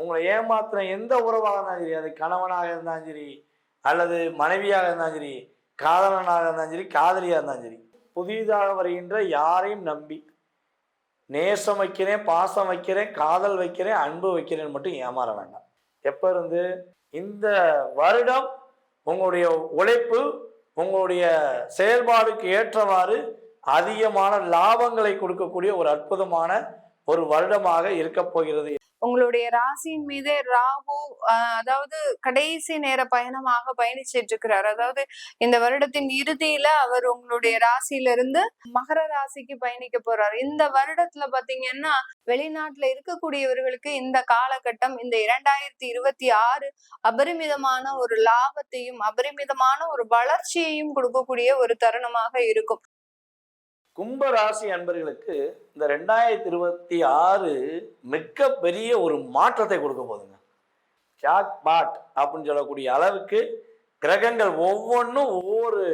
உங்களை ஏமாத்துன எந்த உறவாக இருந்தாலும் சரி, அது கணவனாக இருந்தாலும் சரி, அல்லது மனைவியாக இருந்தாலும் சரி, காதலனாக இருந்தாலும் சரி, காதலியாக இருந்தாலும் சரி, புதிதாக வருகின்ற யாரையும் நம்பி நேசம் வைக்கிறேன், பாசம் வைக்கிறேன், காதல் வைக்கிறேன், அன்பு வைக்கிறேன் மட்டும் ஏமாற வேண்டாம். எப்ப இருந்து இந்த வருடம் உங்களுடைய உழைப்பு, உங்களுடைய செயல்பாடுக்கு ஏற்றவாறு அதிகமான லாபங்களை கொடுக்கக்கூடிய ஒரு அற்புதமான ஒரு வருடமாக இருக்க போகிறது. உங்களுடைய ராசியின் மீதே ராகு அதாவது கடைசி நேர பயணமாக பயணிச்சிட்டு இருக்கிறார். அதாவது இந்த வருடத்தின் இறுதியில அவர் உங்களுடைய ராசியிலிருந்து மகர ராசிக்கு பயணிக்க போறார். இந்த வருடத்துல பாத்தீங்கன்னா வெளிநாட்டுல இருக்கக்கூடியவர்களுக்கு இந்த காலகட்டம், இந்த 2026 அபரிமிதமான ஒரு லாபத்தையும் அபரிமிதமான ஒரு வளர்ச்சியையும் கொடுக்கக்கூடிய ஒரு தருணமாக இருக்கும். கும்ப ராசி அன்பர்களுக்கு இந்த 2026 மிக பெரிய ஒரு மாற்றத்தை கொடுக்க போகுதுங்க. ஜாக் பாட் அப்படின்னு சொல்லக்கூடிய அளவுக்கு கிரகங்கள் ஒவ்வொன்றும் ஒவ்வொரு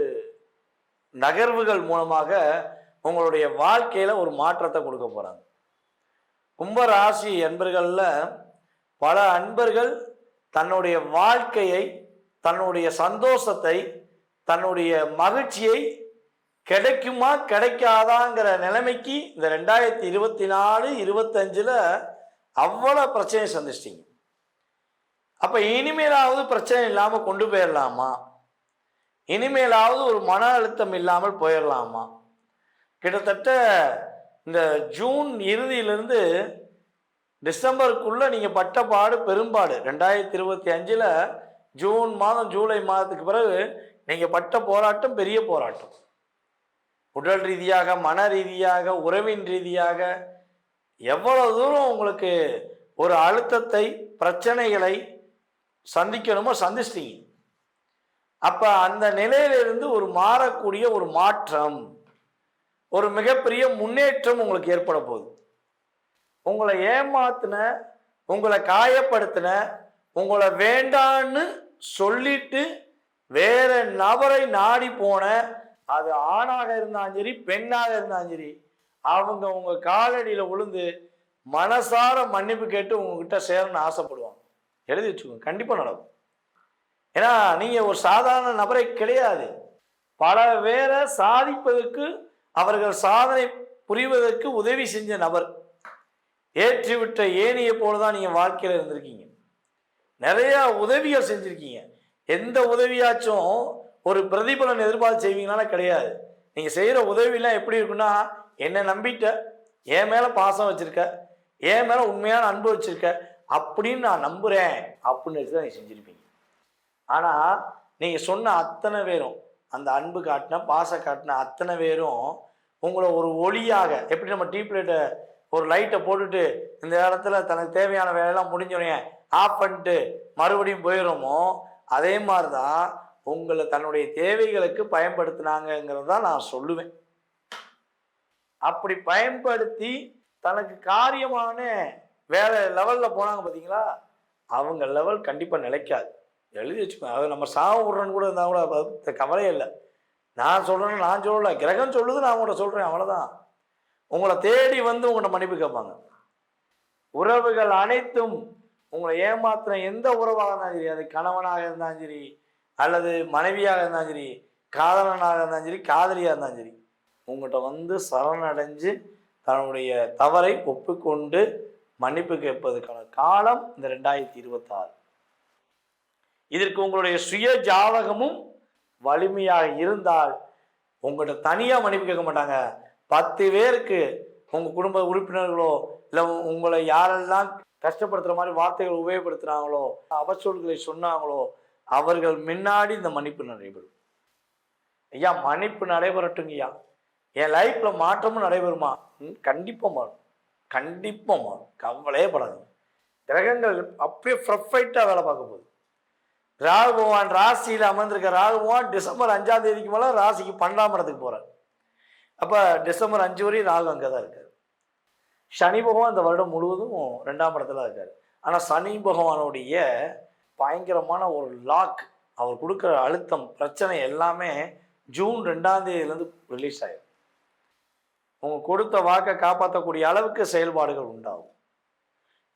நகர்வுகள் மூலமாக உங்களுடைய வாழ்க்கையில ஒரு மாற்றத்தை கொடுக்க போறாங்க. கும்ப ராசி அன்பர்கள்ல பல அன்பர்கள் தன்னுடைய வாழ்க்கையை, தன்னுடைய சந்தோஷத்தை, தன்னுடைய மகிழ்ச்சியை கிடைக்குமா கிடைக்காதாங்கிற நிலைமைக்கு இந்த 2024 25ல் அவ்வளவு பிரச்சனையை சந்திச்சிட்டீங்க. அப்ப இனிமேலாவது பிரச்சனை இல்லாம கொண்டு போயிடலாமா? இனிமேலாவது ஒரு மன அழுத்தம் இல்லாமல் போயிடலாமா? கிட்டத்தட்ட இந்த ஜூன் இறுதியிலிருந்து டிசம்பருக்குள்ள நீங்க பட்ட பாடு பெரும்பாடு. 2025ல் ஜூன் மாதம் ஜூலை மாதத்துக்கு பிறகு நீங்க பட்ட போராட்டம் பெரிய போராட்டம். உடல் ரீதியாக, மன ரீதியாக, உறவின் ரீதியாக எவ்வளவு தூரம் உங்களுக்கு ஒரு அழுத்தத்தை, பிரச்சனைகளை சந்திக்கணுமோ சந்திச்சிட்டீங்க. அப்ப அந்த நிலையிலிருந்து ஒரு மாறக்கூடிய ஒரு மாற்றம், ஒரு மிகப்பெரிய முன்னேற்றம் உங்களுக்கு ஏற்பட போகுது. உங்களை ஏமாத்தின, உங்களை காயப்படுத்தின, உங்களை வேண்டான்னு சொல்லிட்டு வேற நபரை நாடி போன, அது ஆணாக இருந்தாலும் சரி, பெண்ணாக இருந்தாலும் சரி, அவங்க உங்க காலடியில விழுந்து மனசார மன்னிப்பு கேட்டு உங்ககிட்ட சேரணும்னு ஆசைப்படுவாங்க. எழுதி வச்சுக்கோங்க, கண்டிப்பா நடக்கும். ஏன்னா நீங்க ஒரு சாதாரண நபரை கிடையாது. பல பேரை சாதிப்பதற்கு, அவர்கள் சாதனை புரிவதற்கு உதவி செஞ்ச நபர். ஏற்றிவிட்ட ஏனியை போலதான் நீங்க வாழ்க்கையில இருந்திருக்கீங்க. நிறைய உதவிகள் செஞ்சிருக்கீங்க. எந்த உதவியாச்சும் ஒரு பிரதிபலன் எதிர்பார்த்து செய்வீங்களால கிடையாது. நீங்க செய்யற உதவியெல்லாம் எப்படி இருக்குன்னா, என்னை நம்பிட்ட, என் மேல பாசம் வச்சிருக்க, என் மேல உண்மையான அன்பு வச்சிருக்க அப்படின்னு நான் நம்புறேன் அப்படின்னு தான் நீங்க செஞ்சிருப்பீங்க. ஆனா நீங்க சொன்ன அத்தனை பேரும், அந்த அன்பு காட்டின, பாசம் காட்டின அத்தனை பேரும் உங்களை ஒரு ஒளியாக, எப்படி நம்ம டீப் லைட்டை ஒரு லைட்டை போட்டுட்டு இந்த இடத்துல தனக்கு தேவையான வேலையெல்லாம் முடிஞ்சோடனே ஆஃப் பண்ணிட்டு மறுபடியும் போயிடுறோமோ, அதே மாதிரிதான் உங்களை தன்னுடைய தேவைகளுக்கு பயன்படுத்தினாங்கிறத நான் சொல்லுவேன். அப்படி பயன்படுத்தி தனக்கு காரியமான வேற லெவல்ல போனாங்க பார்த்தீங்களா, அவங்க லெவல் கண்டிப்பா நிலைக்காது. எழுதி வச்சுக்கோங்க. அதை நம்ம சாவ விடுறன்னு கூட இருந்தால் கூட கவலையே இல்லை. நான் சொல்றேன்னு நான் சொல்லல, கிரகம் சொல்லுது, நான் உங்கள்கிட்ட சொல்றேன், அவ்வளவுதான். உங்களை தேடி வந்து உங்கள்கிட்ட மன்னிப்பு கேட்பாங்க. உறவுகள் அனைத்தும் உங்களை ஏமாத்தின எந்த உறவாக இருந்தாலும் சரி, அது கணவனாக இருந்தாலும் சரி, அல்லது மனைவியாக இருந்தாலும் சரி, காதலனாக இருந்தாலும் சரி, காதலியாக இருந்தாலும் சரி, உங்கள்கிட்ட வந்து சரணடைஞ்சு தன்னுடைய தவறை ஒப்புக்கொண்டு மன்னிப்பு கேட்பதற்கான காலம் இந்த 2026. இதற்கு உங்களுடைய சுய ஜாதகமும் வலிமையாக இருந்தால் உங்கள்கிட்ட தனியாக மன்னிப்பு கேட்க மாட்டாங்க. 10 பேருக்கு, உங்கள் குடும்ப உறுப்பினர்களோ இல்லை உங்களை யாரெல்லாம் கஷ்டப்படுத்துகிற மாதிரி வார்த்தைகள் உபயோகப்படுத்துகிறாங்களோ, அவச்சொல்களை சொன்னாங்களோ, அவர்கள் முன்னாடி இந்த மன்னிப்பு நடைபெறும். ஐயா மன்னிப்பு நடைபெறட்டுங்க ஐயா, என் லைஃப்ல மாற்றமும் நடைபெறுமா? கண்டிப்பா மாறும், கண்டிப்பா மாறும், கவலையே படாதுங்க. கிரகங்கள் அப்படியே பர்ஃபெக்டா வேலை பார்க்க போகுது. ராகு பகவான் ராசியில் அமர்ந்திருக்க ராகு பகவான் டிசம்பர் 5ஆம் தேதிக்கு மேல ராசிக்கு 12ஆம் இடத்துக்கு போறார். அப்ப டிசம்பர் 5 வரையும் ராகு அங்கதான் இருக்காரு. சனி பகவான் இந்த வருடம் முழுவதும் 2ஆம் இடத்துல இருக்காரு. ஆனா சனி பகவானுடைய பயங்கரமான ஒரு லாக், அவர் கொடுக்குற அழுத்தம், பிரச்சனை எல்லாமே ஜூன் 2ஆம் தேதியிலேருந்து ரிலீஸ் ஆயிடும். உங்க கொடுத்த வாக்கை காப்பாற்றக்கூடிய அளவுக்கு செயல்பாடுகள் உண்டாகும்.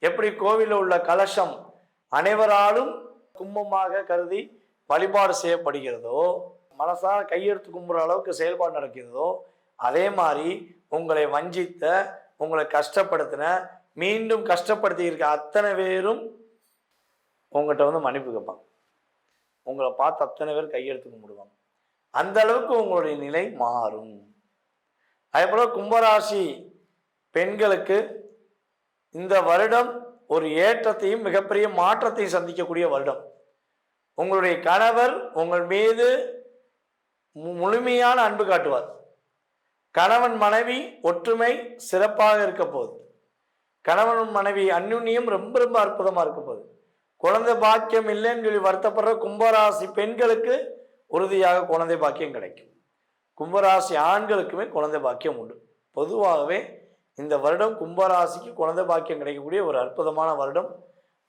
எப்படி கோவிலில் உள்ள கலசம் அனைவராலும் கும்பமாக கருதி வழிபாடு செய்யப்படுகிறதோ, மனசார கையெடுத்து கும்புற அளவுக்கு செயல்பாடு நடக்கிறதோ, அதே மாதிரி உங்களை வஞ்சித்த, உங்களை கஷ்டப்படுத்தின, மீண்டும் கஷ்டப்படுத்தி இருக்க அத்தனை பேரும் உங்கள்கிட்ட வந்து மன்னிப்பு கேட்பாங்க. உங்களை பார்த்து அத்தனை பேர் கையெடுத்து கும்பிடுவாங்க. அந்த அளவுக்கு உங்களுடைய நிலை மாறும். அதே போல கும்பராசி பெண்களுக்கு இந்த வருடம் ஒரு ஏற்றத்தையும் மிகப்பெரிய மாற்றத்தையும் சந்திக்கக்கூடிய வருடம். உங்களுடைய கணவர் உங்கள் மீது முழுமையான அன்பு காட்டுவார். கணவன் மனைவி ஒற்றுமை சிறப்பாக இருக்க போகுது. கணவன் மனைவி அந்யுன்யம் ரொம்ப ரொம்ப அற்புதமா இருக்க போகுது. குழந்தை பாக்கியம் இல்லைன்னு சொல்லி வருத்தப்படுற கும்பராசி பெண்களுக்கு உறுதியாக குழந்தை பாக்கியம் கிடைக்கும். கும்பராசி ஆண்களுக்குமே குழந்தை பாக்கியம் உண்டு. பொதுவாகவே இந்த வருடம் கும்பராசிக்கு குழந்தை பாக்கியம் கிடைக்கக்கூடிய ஒரு அற்புதமான வருடம்.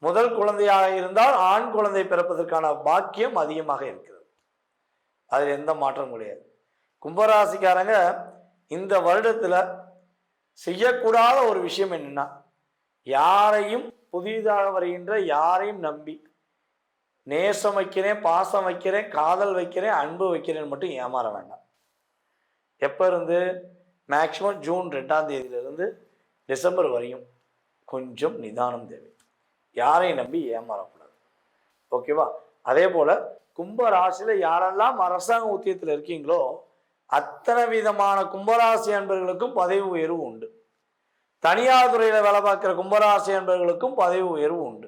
முதல் குழந்தையாக இருந்தால் ஆண் குழந்தை பிறப்பதற்கான பாக்கியம் அதிகமாக இருக்கிறது. அதில் எந்த மாற்றம் கிடையாது. கும்பராசிக்காரங்க இந்த வருடத்துல செய்யக்கூடாத ஒரு விஷயம் என்னன்னா, யாரையும் புதிதாக வருகின்ற யாரையும் நம்பி நேசம் வைக்கிறேன், பாசம் வைக்கிறேன், காதல் வைக்கிறேன், அன்பு வைக்கிறேன்னு மட்டும் ஏமாற வேண்டாம். எப்போ இருந்து? மேக்சிமம் ஜூன் 2ஆம் தேதியிலிருந்து டிசம்பர் வரையும் கொஞ்சம் நிதானம் தேவை. யாரையும் நம்பி ஏமாறக்கூடாது. ஓகேவா? அதே போல கும்ப ராசியில யாரெல்லாம் அரசாங்க உத்தியத்தில் இருக்கீங்களோ அத்தனை விதமான கும்பராசி அன்பர்களுக்கும் பதவி உயர்வு உண்டு. தனியார் துறையில வேலை பார்க்கிற கும்பராசி அன்பர்களுக்கும் பதவி உயர்வு உண்டு.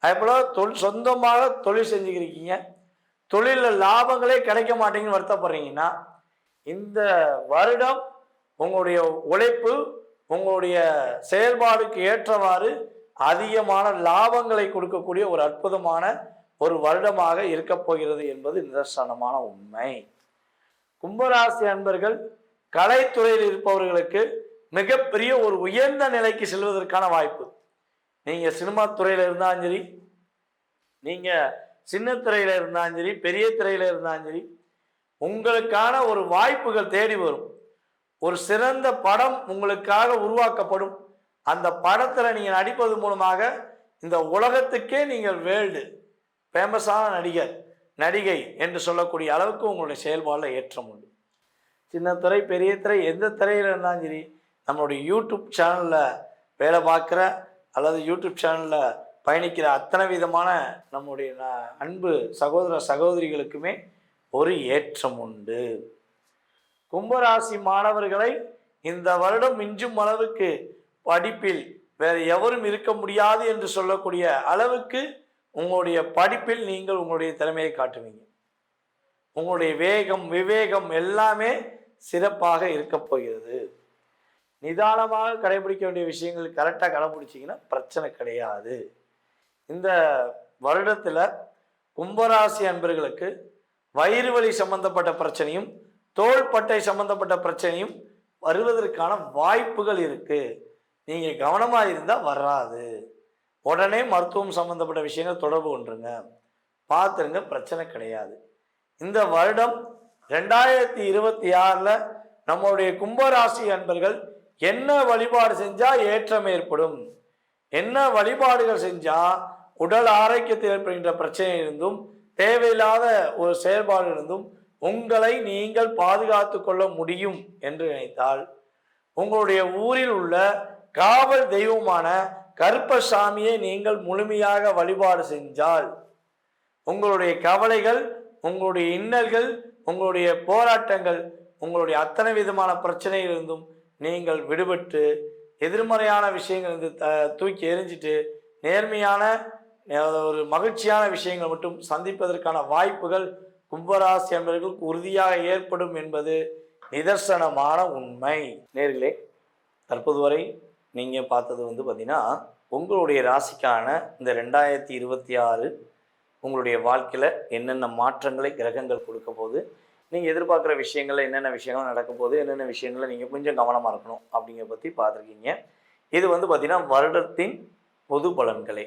அதே போல சொந்தமாக தொழில் செஞ்சுக்கிறீங்க, தொழிலில் லாபங்களே கிடைக்க மாட்டேங்குன்னு வருத்தப்படுறீங்கன்னா, இந்த வருடம் உங்களுடைய உழைப்பு உங்களுடைய செயல்பாடுக்கு ஏற்றவாறு அதிகமான லாபங்களை கொடுக்கக்கூடிய ஒரு அற்புதமான ஒரு வருடமாக இருக்க போகிறது என்பது நிதர்சனமான உண்மை. கும்பராசி அன்பர்கள் கலைத்துறையில் இருப்பவர்களுக்கு மிகப்பெரிய ஒரு உயர்ந்த நிலைக்கு செல்வதற்கான வாய்ப்பு. நீங்க சினிமா துறையில இருந்தாலும் சரி, நீங்க சின்ன திரையில இருந்தாலும் சரி, பெரிய திரையில இருந்தாலும் சரி, உங்களுக்கான ஒரு வாய்ப்புகள் தேடி வரும். ஒரு சிறந்த படம் உங்களுக்காக உருவாக்கப்படும். அந்த படத்துல நீங்க நடிப்பது மூலமாக இந்த உலகத்துக்கே நீங்கள் வேர்ல்டு ஃபேமஸான நடிகர் நடிகை என்று சொல்லக்கூடிய அளவுக்கு உங்களுடைய செயல்பாடில் ஏற்றம் உண்டு. சின்ன திரை பெரிய திரை எந்த திரையில் இருந்தாலும் சரி, நம்மளுடைய யூடியூப் சேனலில் வேலை பார்க்குற அல்லது யூடியூப் சேனலில் பயணிக்கிற அத்தனை விதமான நம்முடைய அன்பு சகோதர சகோதரிகளுக்குமே ஒரு ஏற்றம் உண்டு. கும்பராசி மாணவர்களை இந்த வருடம் மிஞ்சும் அளவுக்கு படிப்பில் வேறு எவரும் இருக்க முடியாது என்று சொல்லக்கூடிய அளவுக்கு உங்களுடைய படிப்பில் நீங்கள் உங்களுடைய திறமையை காட்டுவீங்க. உங்களுடைய வேகம் விவேகம் எல்லாமே சிறப்பாக இருக்க போகிறது. நிதானமாக கடைபிடிக்க வேண்டிய விஷயங்கள் கரெக்டாக கடைபிடிச்சிங்கன்னா பிரச்சனை கிடையாது. இந்த வருடத்தில் கும்பராசி அன்பர்களுக்கு வயிறு வலி சம்பந்தப்பட்ட பிரச்சனையும் தோள்பட்டை சம்பந்தப்பட்ட பிரச்சனையும் வருவதற்கான வாய்ப்புகள் இருக்கு. நீங்க கவனமா இருந்தா வராது. உடனே மருத்துவம் சம்பந்தப்பட்ட விஷயங்கள் தொடர்பு கொண்டுருங்க, பார்த்துருங்க, பிரச்சனை கிடையாது. இந்த வருடம் 2026 நம்மளுடைய கும்பராசி அன்பர்கள் என்ன வழிபாடு செஞ்சா ஏற்றம் ஏற்படும், என்ன வழிபாடுகள் செஞ்சா உடல் ஆரோக்கியத்தில் ஏற்படுகின்ற பிரச்சனை இருந்தும் தேவையில்லாத ஒரு செயல்பாடு இருந்தும் உங்களை நீங்கள் பாதுகாத்து கொள்ள முடியும் என்று நினைத்தால், உங்களுடைய ஊரில் உள்ள காவல் தெய்வமான கருப்பசாமியை நீங்கள் முழுமையாக வழிபாடு செஞ்சால் உங்களுடைய கவலைகள், உங்களுடைய இன்னல்கள், உங்களுடைய போராட்டங்கள், உங்களுடைய அத்தனை விதமான பிரச்சனையிலிருந்தும் நீங்கள் விடுபட்டு எதிர்மறையான விஷயங்கள் தூக்கி எறிஞ்சிட்டு நேர்மையான ஒரு மகிழ்ச்சியான விஷயங்கள் மட்டும் சந்திப்பதற்கான வாய்ப்புகள் கும்பராசி என்பவர்களுக்கு உறுதியாக ஏற்படும் என்பது நிதர்சனமான உண்மை. நேர்களே, தற்போது வரை நீங்கள் பார்த்தது பார்த்தீங்கன்னா உங்களுடைய ராசிக்கான இந்த 2026 உங்களுடைய வாழ்க்கையில் என்னென்ன மாற்றங்களை கிரகங்கள் கொடுக்க போது, நீங்கள் எதிர்பார்க்குற விஷயங்களில் என்னென்ன விஷயங்கள் நடக்க போகுது, என்னென்ன விஷயங்களை நீங்கள் கொஞ்சம் கவனமாக இருக்கணும் அப்படிங்கிற பற்றி பார்த்துருக்கீங்க. இது பார்த்தீங்கன்னா வருடத்தின் பொது பலன்களே.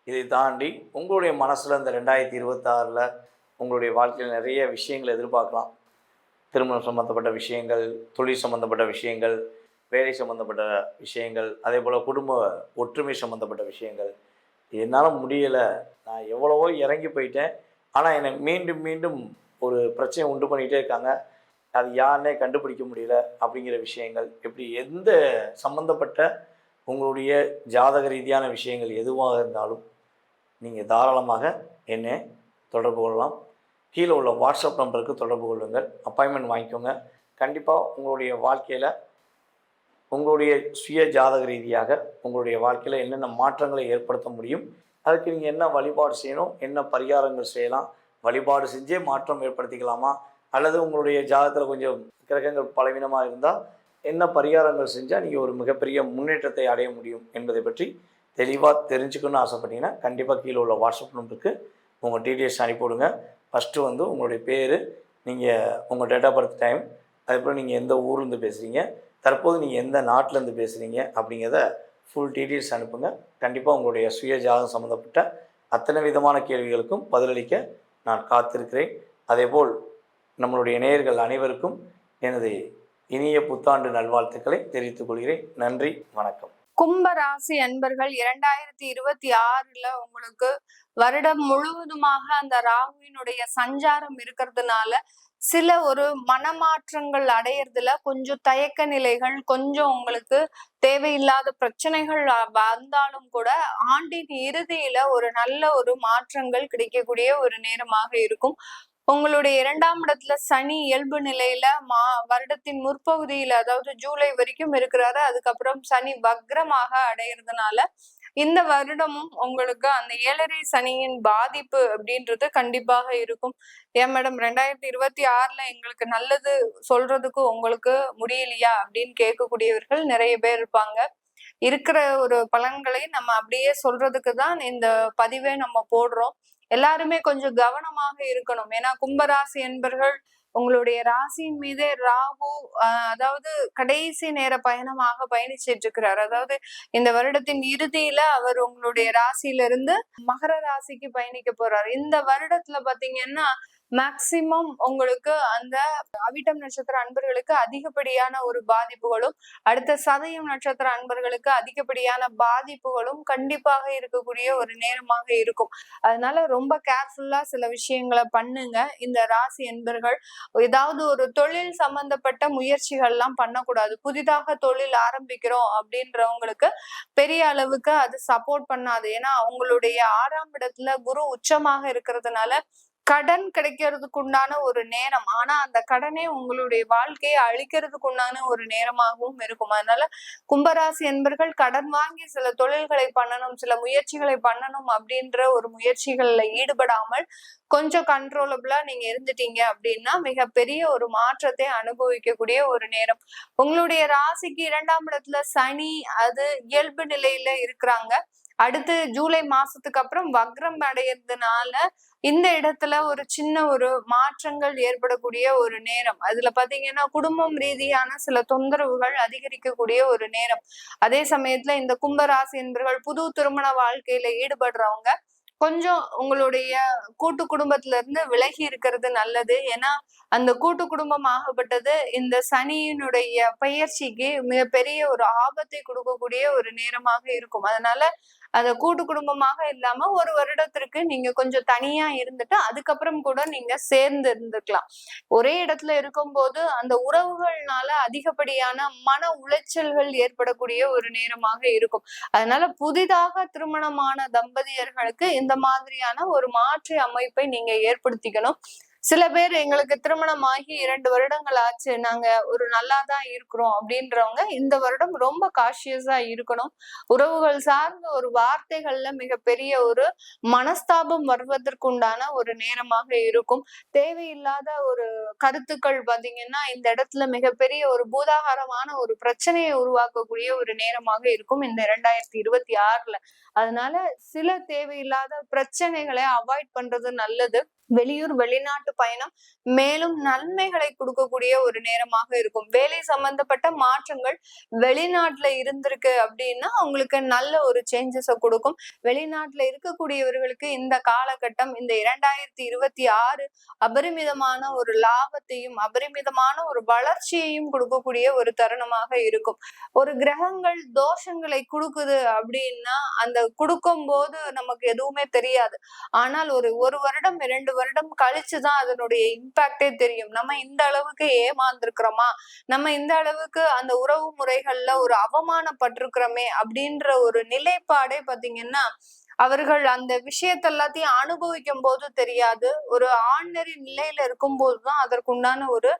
இதை தாண்டி உங்களுடைய மனசில் இந்த 2026 உங்களுடைய வாழ்க்கையில் நிறைய விஷயங்கள் எதிர்பார்க்கலாம். திருமணம் சம்மந்தப்பட்ட விஷயங்கள், தொழில் சம்மந்தப்பட்ட விஷயங்கள், வேலை சம்மந்தப்பட்ட விஷயங்கள், அதே போல் குடும்ப ஒற்றுமை சம்மந்தப்பட்ட விஷயங்கள். என்னால் முடியலை, நான் எவ்வளவோ இறங்கி போயிட்டேன், ஆனால் என்னை மீண்டும் மீண்டும் ஒரு பிரச்சனை உண்டு பண்ணிகிட்டே இருக்காங்க, அது யாருன்னே கண்டுபிடிக்க முடியல அப்படிங்கிற விஷயங்கள். இப்படி எந்த சம்மந்தப்பட்ட உங்களுடைய ஜாதக ரீதியான விஷயங்கள் எதுவாக இருந்தாலும் நீங்கள் தாராளமாக என்னை தொடர்பு கொள்ளலாம். கீழே உள்ள வாட்ஸ்அப் நம்பருக்கு தொடர்பு கொள்ளுங்கள், அப்பாயின்மெண்ட் வாங்கிக்கோங்க. கண்டிப்பாக உங்களுடைய வாழ்க்கையில் உங்களுடைய சுய ஜாதக ரீதியாக உங்களுடைய வாழ்க்கையில் என்னென்ன மாற்றங்களை ஏற்படுத்த முடியும், அதுக்கு நீங்கள் என்ன வழிபாடு செய்யணும், என்ன பரிகாரங்கள் செய்யலாம், வழிபாடு செஞ்சே மாற்றம் ஏற்படுத்திக்கலாமா, அல்லது உங்களுடைய ஜாதகத்தில் கொஞ்சம் கிரகங்கள் பலவீனமாக இருந்தால் என்ன பரிகாரங்கள் செஞ்சால் நீங்கள் ஒரு மிகப்பெரிய முன்னேற்றத்தை அடைய முடியும் என்பதை பற்றி தெளிவாக தெரிஞ்சுக்கணும்னு ஆசைப்பட்டீங்கன்னா கண்டிப்பாக கீழே உள்ள வாட்ஸ்அப் நம்பருக்கு உங்கள் டீட்டெயில்ஸ் அனுப்பிவிடுங்க. ஃபஸ்ட்டு வந்து உங்களுடைய பேர், நீங்கள் உங்கள் டேட் ஆஃப் பர்த் டைம், அதுக்கப்புறம் நீங்கள் எந்த ஊர்லேருந்து பேசுகிறீங்க, தற்போது நீங்கள் எந்த நாட்டிலேருந்து பேசுகிறீங்க அப்படிங்கிறத ஃபுல் டீட்டெயில்ஸ் அனுப்புங்க. கண்டிப்பாக உங்களுடைய சுய ஜாதகம் சம்மந்தப்பட்ட அத்தனை விதமான கேள்விகளுக்கும் பதிலளிக்க நான் காத்திருக்கிறேன். அதேபோல் நம்மளுடைய நேயர்கள் அனைவருக்கும் எனது இனிய புத்தாண்டு நல்வாழ்த்துக்களை தெரிவித்துக் கொள்கிறேன். நன்றி, வணக்கம். கும்ப ராசி அன்பர்கள் 2026ல உங்களுக்கு வருடம் முழுவதுமாக அந்த ராகுவினுடைய சஞ்சாரம் இருக்கிறதுனால சில ஒரு மனமாற்றங்கள் அடையறதுல கொஞ்சம் தயக்க நிலைகள், கொஞ்சம் உங்களுக்கு தேவையில்லாத பிரச்சனைகள் வந்தாலும் கூட ஆண்டின் இறுதியில ஒரு நல்ல ஒரு மாற்றங்கள் கிடைக்கக்கூடிய ஒரு நேரமாக இருக்கும். உங்களுடைய 2ஆம் இடத்துல சனி இயல்பு நிலையில வருடத்தின் முற்பகுதியில, அதாவது ஜூலை வரைக்கும் இருக்கிறாரு. அதுக்கப்புறம் சனி வக்ரமாக அடையிறதுனால இந்த வருடமும் உங்களுக்கு அந்த 7.5 சனியின் பாதிப்பு அப்படின்றது கண்டிப்பாக இருக்கும். ஏன் மேடம் 2026ல எங்களுக்கு நல்லது சொல்றதுக்கு உங்களுக்கு முடியலையா அப்படின்னு கேட்கக்கூடியவர்கள் நிறைய பேர் இருப்பாங்க. இருக்கிற ஒரு பலன்களை நம்ம அப்படியே சொல்றதுக்கு தான் இந்த பதிவை நம்ம போடுறோம். எல்லாருமே கொஞ்சம் கவனமாக இருக்கணும். ஏன்னா கும்பராசி என்பர்கள் உங்களுடைய ராசியின் மீதே ராகு அதாவது கடைசி நேர பயணமாக பயணிச்சிட்டு இருக்கிறார். அதாவது இந்த வருடத்தின் இறுதியில அவர் உங்களுடைய ராசியிலிருந்து மகர ராசிக்கு பயணிக்க போறாரு. இந்த வருடத்துல பாத்தீங்கன்னா மேக்சிமம் உங்களுக்கு அந்த அவிட்டம் நட்சத்திர அன்பர்களுக்கு அதிகப்படியான ஒரு பாதிப்புகளும், அடுத்த சதயம் நட்சத்திர அன்பர்களுக்கு அதிகப்படியான பாதிப்புகளும் கண்டிப்பாக இருக்கக்கூடிய ஒரு நேரமாக இருக்கும். அதனால ரொம்ப கேர்ஃபுல்லா சில விஷயங்களை பண்ணுங்க. இந்த ராசி அன்பர்கள் ஏதாவது ஒரு தொழில் சம்பந்தப்பட்ட முயற்சிகள் எல்லாம் பண்ணக்கூடாது. புதிதாக தொழில் ஆரம்பிக்கிறோம் அப்படின்றவங்களுக்கு பெரிய அளவுக்கு அது சப்போர்ட் பண்ணாது. ஏன்னா அவங்களுடைய 6ஆம் இடத்துல குரு உச்சமாக இருக்கிறதுனால கடன் கிடைக்கிறதுக்கு உண்டான ஒரு நேரம், ஆனா அந்த கடனே உங்களுடைய வாழ்க்கையை அழிக்கிறதுக்கு உண்டான ஒரு நேரமாகவும் இருக்கும். அதனால கும்பராசி என்பர்கள் கடன் வாங்கி சில தொழில்களை பண்ணணும், சில முயற்சிகளை பண்ணணும் அப்படின்ற ஒரு முயற்சிகள்ல ஈடுபடாமல் கொஞ்சம் கண்ட்ரோலபிளா நீங்க இருந்துட்டீங்க அப்படின்னா மிகப்பெரிய ஒரு மாற்றத்தை அனுபவிக்கக்கூடிய ஒரு நேரம். உங்களுடைய ராசிக்கு 2ஆம் இடத்துல சனி அது இயல்பு நிலையில இருக்கிறாங்க. அடுத்து ஜூலை மாசத்துக்கு அப்புறம் வக்ரம் அடையிறதுனால இந்த இடத்துல ஒரு சின்ன ஒரு மாற்றங்கள் ஏற்படக்கூடிய ஒரு நேரம். அதுல பாத்தீங்கன்னா குடும்பம் ரீதியான சில தொந்தரவுகள் அதிகரிக்கக்கூடிய ஒரு நேரம். அதே சமயத்துல இந்த கும்பராசி என்பவர்கள் புது திருமண வாழ்க்கையில ஈடுபடுறவங்க கொஞ்சம் உங்களுடைய கூட்டு குடும்பத்துல இருந்து விலகி இருக்கிறது நல்லது. ஏன்னா அந்த கூட்டு குடும்பம் ஆகப்பட்டது இந்த சனியினுடைய பெயர்ச்சிக்கு மிகப்பெரிய ஒரு ஆபத்தை கொடுக்கக்கூடிய ஒரு நேரமாக இருக்கும். அதனால அந்த கூட்டு குடும்பமாக இல்லாம ஒரு வருடத்திற்கு நீங்க கொஞ்சம் தனியா இருந்துட்டு அதுக்கப்புறம் கூட நீங்க சேர்ந்து இருந்துக்கலாம். ஒரே இடத்துல இருக்கும்போது அந்த உறவுகள்னால அதிகப்படியான மன உளைச்சல்கள் ஏற்படக்கூடிய ஒரு நேரமாக இருக்கும். அதனால புதிதாக திருமணமான தம்பதியர்களுக்கு இந்த மாதிரியான ஒரு மாற்று அமைப்பை நீங்க ஏற்படுத்திக்கணும். சில பேர் எங்களுக்கு திருமணம் ஆகி 2 வருடங்கள் ஆச்சு, நாங்க ஒரு நல்லாதான் இருக்கிறோம் அப்படின்றவங்க இந்த வருடம் ரொம்ப காஷியஸா இருக்கணும். உறவுகள் சார்ந்த ஒரு வார்த்தைகள்ல மிகப்பெரிய ஒரு மனஸ்தாபம் வருவதற்குண்டான ஒரு நேரமாக இருக்கும். தேவையில்லாத ஒரு கருத்துக்கள் பாத்தீங்கன்னா இந்த இடத்துல மிகப்பெரிய ஒரு பூதாகாரமான ஒரு பிரச்சனையை உருவாக்கக்கூடிய ஒரு நேரமாக இருக்கும் இந்த 2026ல. அதனால சில தேவையில்லாத பிரச்சனைகளை அவாய்ட் பண்றது நல்லது. வெளியூர் வெளிநாட்டு பயணம் மேலும் நன்மைகளை கொடுக்கக்கூடிய ஒரு நேரமாக இருக்கும். வேலை சம்பந்தப்பட்ட மாற்றங்கள் வெளிநாட்டுல இருந்திருக்கு அப்படின்னா அவங்களுக்கு நல்ல ஒரு சேஞ்சஸ கொடுக்கும். வெளிநாட்டுல இருக்கக்கூடியவர்களுக்கு இந்த காலகட்டம் இந்த 2026 அபரிமிதமான ஒரு லாபத்தையும் அபரிமிதமான ஒரு வளர்ச்சியையும் கொடுக்கக்கூடிய ஒரு தருணமாக இருக்கும். ஒரு கிரகங்கள் தோஷங்களை கொடுக்குது அப்படின்னா அந்த கொடுக்கும் போது நமக்கு எதுவுமே தெரியாது. ஆனால் ஒரு வருடம் 2 வருடம் கழிச்சுதான் அதனுடைய இம்பாக்டே தெரியும். நம்ம இந்த அளவுக்கு ஏமாந்துருக்கிறோமா, நம்ம இந்த அளவுக்கு அந்த உறவு முறைகள்ல ஒரு அவமானப்பட்டிருக்கிறோமே அப்படின்ற ஒரு நிலைப்பாடே பாத்தீங்கன்னா அவர்கள் அந்த விஷயத்த எல்லாத்தையும் அனுபவிக்கும் போது தெரியாது. ஒரு ஆர்டினரி நிலையில இருக்கும் போதுதான் அதற்குண்டான ஒரு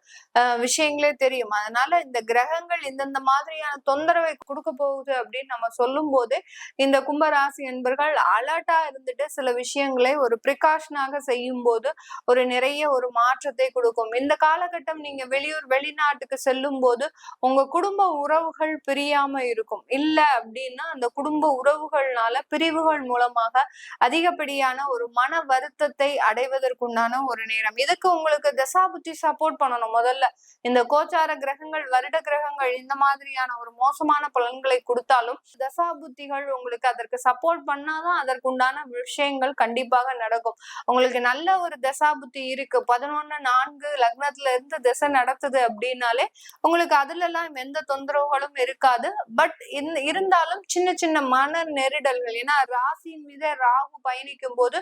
விஷயங்களே தெரியும். அதனால இந்த கிரகங்கள் இந்தந்த மாதிரியான தொந்தரவை கொடுக்க போகுது அப்படின்னு நம்ம சொல்லும் போது இந்த கும்பராசி என்பர்கள் அலர்ட்டா இருந்துட்டு சில விஷயங்களை ஒரு பிரிகாஷனாக செய்யும் போது நிறைய ஒரு மாற்றத்தை கொடுக்கும். இந்த காலகட்டம் நீங்க வெளியூர் வெளிநாட்டுக்கு செல்லும் போது உங்க குடும்ப உறவுகள் பிரியாம இருக்கும். இல்ல அப்படின்னா அந்த குடும்ப உறவுகள்னால பிரிவுகள் மூலமாக அதிகப்படியான ஒரு மன வருத்தத்தை அடைவதற்குண்டான ஒரு நேரம். இதுக்கு உங்களுக்கு தசாபுத்தி சப்போர்ட் பண்ணணும். முதல்ல இந்த கோச்சார கிரகங்கள் வருட கிரகங்கள் இந்த மாதிரியான ஒரு மோசமான பலன்களை கொடுத்தாலும் தசாபுத்திகள் உங்களுக்கு அதற்கு சப்போர்ட் பண்ணாதான் அதற்குண்டான விஷயங்கள் கண்டிப்பாக நடக்கும். உங்களுக்கு நல்ல ஒரு தசாபுத்தி இருக்கு, 11/4 லக்னத்துல இருந்து திசை நடத்துது அப்படின்னாலே உங்களுக்கு அதுல எல்லாம் எந்த தொந்தரவுகளும் இருக்காது. பட் இருந்தாலும் சின்ன சின்ன மன நெருடல்கள், ஏன்னா ராசியின் மீது ராகு பயணிக்கும் போது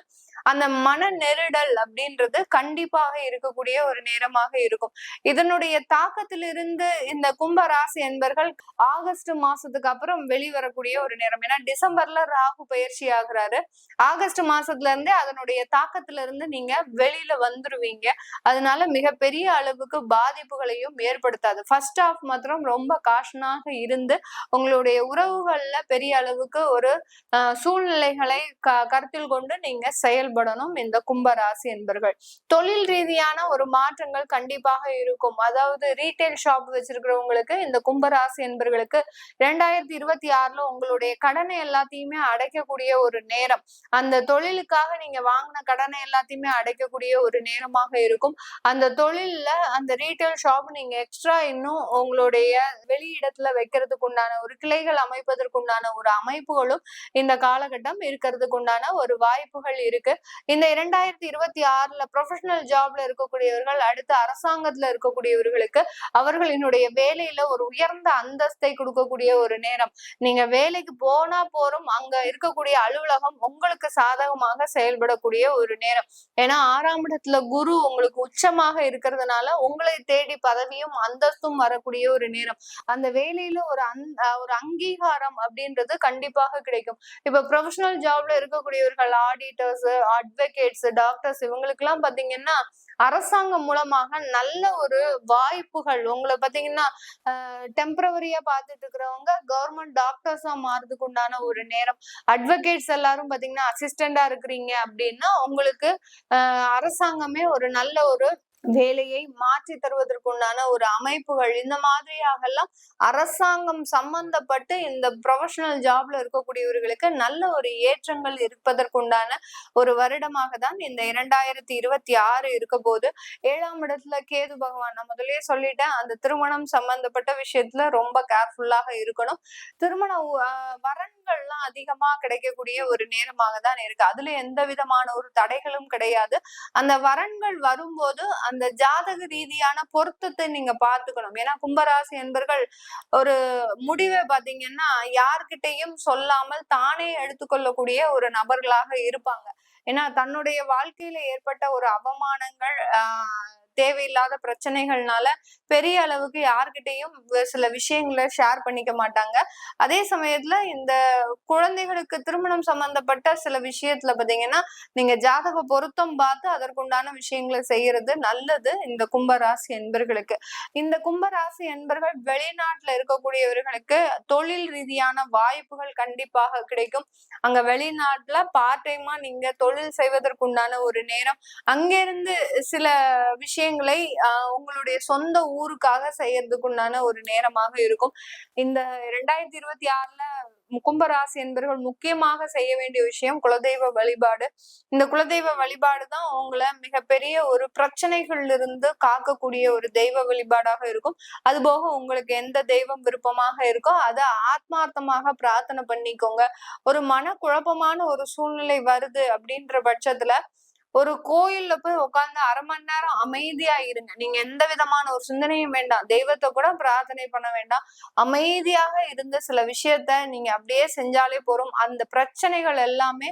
அந்த மன நெருடல் அப்படின்றது கண்டிப்பாக இருக்கக்கூடிய ஒரு நேரமாக இருக்கும். இதனுடைய தாக்கத்திலிருந்து இந்த கும்ப ராசி என்பர்கள் ஆகஸ்ட் மாசத்துக்கு அப்புறம் வெளிவரக்கூடிய ஒரு நேரம். ஏன்னா டிசம்பர்ல ராகு பயிற்சி ஆகுறாரு. ஆகஸ்ட் மாசத்துல இருந்தே அதனுடைய தாக்கத்துல இருந்து நீங்க வெளியில வந்துருவீங்க. அதனால மிகப்பெரிய அளவுக்கு பாதிப்புகளையும் ஏற்படுத்தாது. ஃபர்ஸ்ட் ஹாஃப் மாத்திரம் ரொம்ப காஷனாக இருந்து உங்களுடைய உறவுகள்ல பெரிய அளவுக்கு ஒரு சூழ்நிலைகளை கருத்தில் கொண்டு நீங்க செயல்படணும் இந்த கும்ப ராசி என்பர்கள். தொழில் ரீதியான ஒரு மாற்றங்கள் கண்டிப்பாக இருக்கும். அதாவது ரீட்டைல் ஷாப் வச்சிருக்கிறவங்களுக்கு இந்த கும்பராசி என்பர்களுக்கு 2026ல உங்களுடைய கடனை எல்லாத்தையுமே அடைக்கக்கூடிய ஒரு நேரம். அந்த தொழிலுக்காக நீங்க வாங்கின கடனை எல்லாத்தையுமே அடைக்கக்கூடிய ஒரு நேரமாக இருக்கும். அந்த தொழில்ல அந்த ரீட்டைல் ஷாப் நீங்க எக்ஸ்ட்ரா இன்னும் உங்களுடைய வெளியிடத்துல வைக்கிறதுக்கு உண்டான ஒரு கிளைகள் அமைப்பதற்குண்டான ஒரு அமைப்புகளும் இந்த காலகட்டம் இருக்கிறதுக்கு உண்டான ஒரு வாய்ப்புகள் இருக்கு. இந்த 2026ல ப்ரொஃபஷனல் ஜாப்ல இருக்கக்கூடியவர்கள் அடுத்து அரசாங்கத்துல இருக்கக்கூடியவர்களுக்கு அவர்களினுடைய வேலையில ஒரு உயர்ந்த அந்தஸ்தை கொடுக்கக்கூடிய ஒரு நேரம். நீங்க வேலைக்கு போனா போறோம், அங்க இருக்கக்கூடிய அலுவலகம் உங்களுக்கு சாதகமாக செயல்படக்கூடிய ஒரு நேரம். ஏன்னா 6ஆம் இடத்துல குரு உங்களுக்கு உச்சமாக இருக்கிறதுனால உங்களை தேடி பதவியும் அந்தஸ்தும் வரக்கூடிய ஒரு நேரம். அந்த வேலையில ஒரு அங்கீகாரம் அப்படின்றது கண்டிப்பாக கிடைக்கும். இப்ப ப்ரொஃபஷனல் ஜாப்ல இருக்கக்கூடியவர்கள் ஆடிட்டர்ஸ், அட்வொகேட்ஸ், டாக்டர்ஸ் இவங்களுக்கு எல்லாம் பாத்தீங்கன்னா அரசாங்கம் மூலமாக நல்ல ஒரு வாய்ப்புகள் உங்களை பாத்தீங்கன்னா டெம்பரவரியா பாத்துட்டு இருக்கிறவங்க கவர்மெண்ட் டாக்டர்ஸா மாறதுக்கு உண்டான ஒரு நேரம். அட்வொகேட்ஸ் எல்லாரும் பாத்தீங்கன்னா அசிஸ்டண்டா இருக்கிறீங்க அப்படின்னா உங்களுக்கு அரசாங்கமே ஒரு நல்ல ஒரு வேலையை மாற்றி தருவதற்குண்டான ஒரு அமைப்புகள் இந்த மாதிரியாக எல்லாம் அரசாங்கம் சம்பந்தப்பட்டு இந்த ப்ரொஃபஷனல் ஜாப்ல இருக்கக்கூடியவர்களுக்கு நல்ல ஒரு ஏற்றங்கள் இருப்பதற்குண்டான ஒரு வருடமாக தான் இந்த 2026 இருக்க போது. 7ஆம் இடத்துல கேது பகவான், நான் முதலே சொல்லிட்டேன், அந்த திருமணம் சம்பந்தப்பட்ட விஷயத்துல ரொம்ப கேர்ஃபுல்லாக இருக்கணும். திருமண வரன்கள்லாம் அதிகமா கிடைக்கக்கூடிய ஒரு நேரமாக தான் இருக்கு. அதுல எந்த விதமான ஒரு தடைகளும் கிடையாது. அந்த வரன்கள் வரும்போது அந்த ஜாதக ரீதியான பொருத்தத்தை நீங்க பாத்துக்கணும். ஏன்னா கும்பராசி என்பர்கள் ஒரு முடிவை பாத்தீங்கன்னா யார்கிட்டையும் சொல்லாமல் தானே எடுத்துக்கொள்ளக்கூடிய ஒரு நபர்களாக இருப்பாங்க. ஏன்னா தன்னுடைய வாழ்க்கையில ஏற்பட்ட ஒரு அவமானங்கள் தேவையில்லாத பிரச்சனைகள்னால பெரிய அளவுக்கு யார்கிட்டையும் சில விஷயங்களை ஷேர் பண்ணிக்க மாட்டாங்க. அதே சமயத்துல இந்த குழந்தைகளுக்கு திருமணம் சம்பந்தப்பட்ட சில விஷயத்துல பாத்தீங்கன்னா நீங்க ஜாதக பொருத்தம் பார்த்து அதற்குண்டான விஷயங்களை செய்யறது நல்லது இந்த கும்பராசி என்பர்களுக்கு. இந்த கும்பராசி என்பர்கள் வெளிநாட்டுல இருக்கக்கூடியவர்களுக்கு தொழில் ரீதியான வாய்ப்புகள் கண்டிப்பாக கிடைக்கும். அங்க வெளிநாட்டுல பார்ட் டைமா நீங்க தொழில் செய்வதற்குண்டான ஒரு நேரம். அங்கிருந்து சில விஷயங்கள் விஷயங்களை உங்களுடைய சொந்த ஊருக்காக செய்யறதுக்கு உண்டான ஒரு நேரமாக இருக்கும். இந்த 2026ல கும்பராசி என்பவர்கள் முக்கியமாக செய்ய வேண்டிய விஷயம் குலதெய்வ வழிபாடு. இந்த குலதெய்வ வழிபாடு தான் உங்களை மிகப்பெரிய ஒரு பிரச்சனைகள்ல இருந்து காக்கக்கூடிய ஒரு தெய்வ வழிபாடாக இருக்கும். அது போக உங்களுக்கு எந்த தெய்வம் விருப்பமாக இருக்கோ அதை ஆத்மார்த்தமாக பிரார்த்தனை பண்ணிக்கோங்க. ஒரு மனக்குழப்பமான ஒரு சூழ்நிலை வருது அப்படின்ற பட்சத்துல ஒரு கோயில்ல போய் உட்கார்ந்து 1/2 மணி நேரம் அமைதியா இருங்க. நீங்க எந்த விதமான ஒரு சிந்தனையும் வேண்டாம், தெய்வத்தை கூட பிரார்த்தனை பண்ண வேண்டாம். அமைதியாக இருந்த சில விஷயத்த நீங்க அப்படியே செஞ்சாலே போறோம். அந்த பிரச்சனைகள் எல்லாமே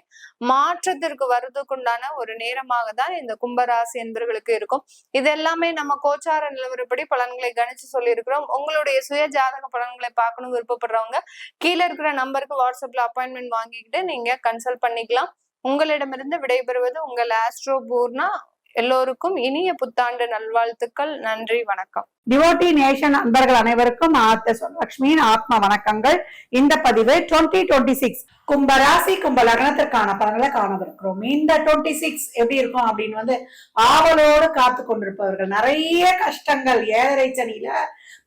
மாற்றத்திற்கு வர்றதுக்குண்டான ஒரு நேரமாக தான் இந்த கும்பராசி என்பவர்களுக்கு இருக்கும். இது எல்லாமே நம்ம கோச்சார நிலவரப்படி பலன்களை கணிச்சு சொல்லியிருக்கிறோம். உங்களுடைய சுய ஜாதக பலன்களை பார்க்கணும் விருப்பப்படுறவங்க கீழே இருக்கிற நம்பருக்கு வாட்ஸ்அப்ல அப்பாயின்மெண்ட் வாங்கிக்கிட்டு நீங்க கன்சல்ட் பண்ணிக்கலாம். உங்களிடமிருந்து விடைபெறுவது உங்கள் ஆஸ்ட்ரோ பூர்ணா. எல்லோருக்கும் இனிய புத்தாண்டு நல்வாழ்த்துக்கள். நன்றி, வணக்கம். டிவோட்டி நேஷன் அன்பர்கள் அனைவருக்கும் லட்சுமியின் ஆத்மா வணக்கங்கள். இந்த பதிவு 2026 கும்பராசி கும்ப லக்னத்திற்கான பலன்களை காணவிருக்கிறோம். இந்த 26 எப்படி இருக்கும் அப்படின்னு ஆவலோடு காத்து கொண்டிருப்பவர்கள், நிறைய கஷ்டங்கள், ஏழரை சனியில